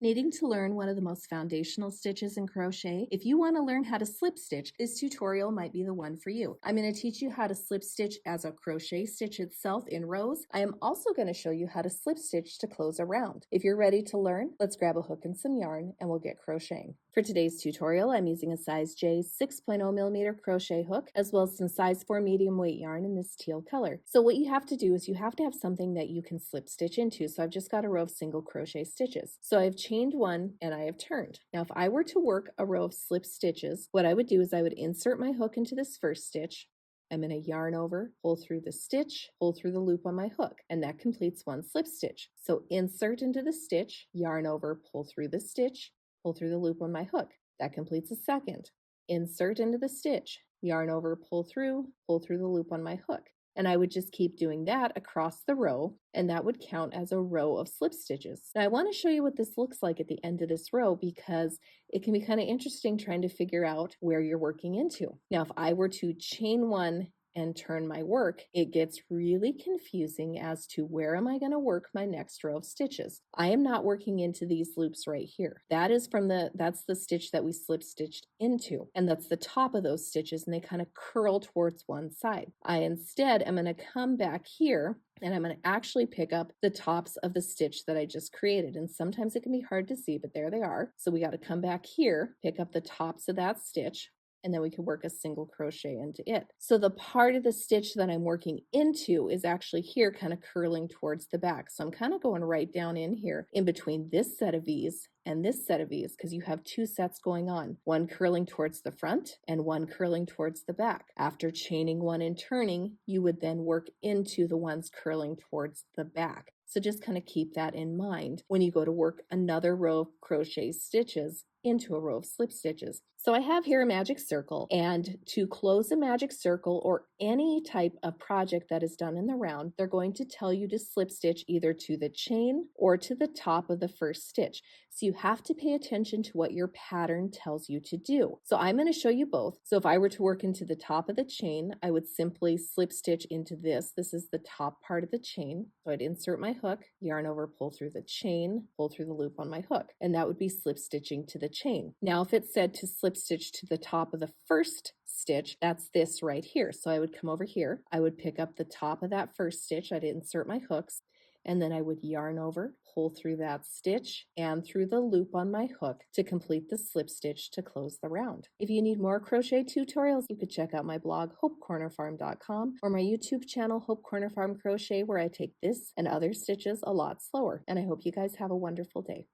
Needing to learn one of the most foundational stitches in crochet? If you want to learn how to slip stitch, this tutorial might be the one for you. I'm going to teach you how to slip stitch as a crochet stitch itself in rows. I am also going to show you how to slip stitch to close a round. If you're ready to learn, let's grab a hook and some yarn and we'll get crocheting. For today's tutorial, I'm using a size J 6.0 millimeter crochet hook, as well as some size 4 medium weight yarn in this teal color. So what you have to do is you have to have something that you can slip stitch into. So I've just got a row of single crochet stitches. So I've chained one and I have turned. Now, if I were to work a row of slip stitches, what I would do is I would insert my hook into this first stitch. I'm going to yarn over, pull through the stitch, pull through the loop on my hook, and that completes one slip stitch. So insert into the stitch, yarn over, pull through the stitch, pull through the loop on my hook. That completes a second. Insert into the stitch, yarn over, pull through the loop on my hook. And I would just keep doing that across the row, and that would count as a row of slip stitches. Now I want to show you what this looks like at the end of this row because it can be kind of interesting trying to figure out where you're working into. Now, if I were to chain one and turn my work, it gets really confusing as to where am I going to work my next row of stitches. I am not working into these loops right here. That's the stitch that we slip stitched into, and that's the top of those stitches, and they kind of curl towards one side. I instead am going to come back here and I'm going to actually pick up the tops of the stitch that I just created. And sometimes it can be hard to see, but there they are. So we got to come back here, pick up the tops of that stitch, and then we can work a single crochet into it. So the part of the stitch that I'm working into is actually here, kind of curling towards the back. So I'm kind of going right down in here in between this set of V's and this set of V's, because you have two sets going on, one curling towards the front and one curling towards the back. After chaining one and turning, you would then work into the ones curling towards the back. So just kind of keep that in mind when you go to work another row of crochet stitches into a row of slip stitches. So I have here a magic circle, and to close a magic circle or any type of project that is done in the round, they're going to tell you to slip stitch either to the chain or to the top of the first stitch. So you have to pay attention to what your pattern tells you to do. So I'm going to show you both. So if I were to work into the top of the chain, I would simply slip stitch into this. This is the top part of the chain. So I'd insert my hook, yarn over, pull through the chain, pull through the loop on my hook, and that would be slip stitching to the chain. Now, if it said to slip stitch to the top of the first stitch, that's this right here. So I would come over here, I would pick up the top of that first stitch, I'd insert my hooks, and then I would yarn over, pull through that stitch and through the loop on my hook to complete the slip stitch to close the round. If you need more crochet tutorials, you could check out my blog, hopecornerfarm.com, or my YouTube channel, Hope Corner Farm Crochet, where I take this and other stitches a lot slower. And I hope you guys have a wonderful day.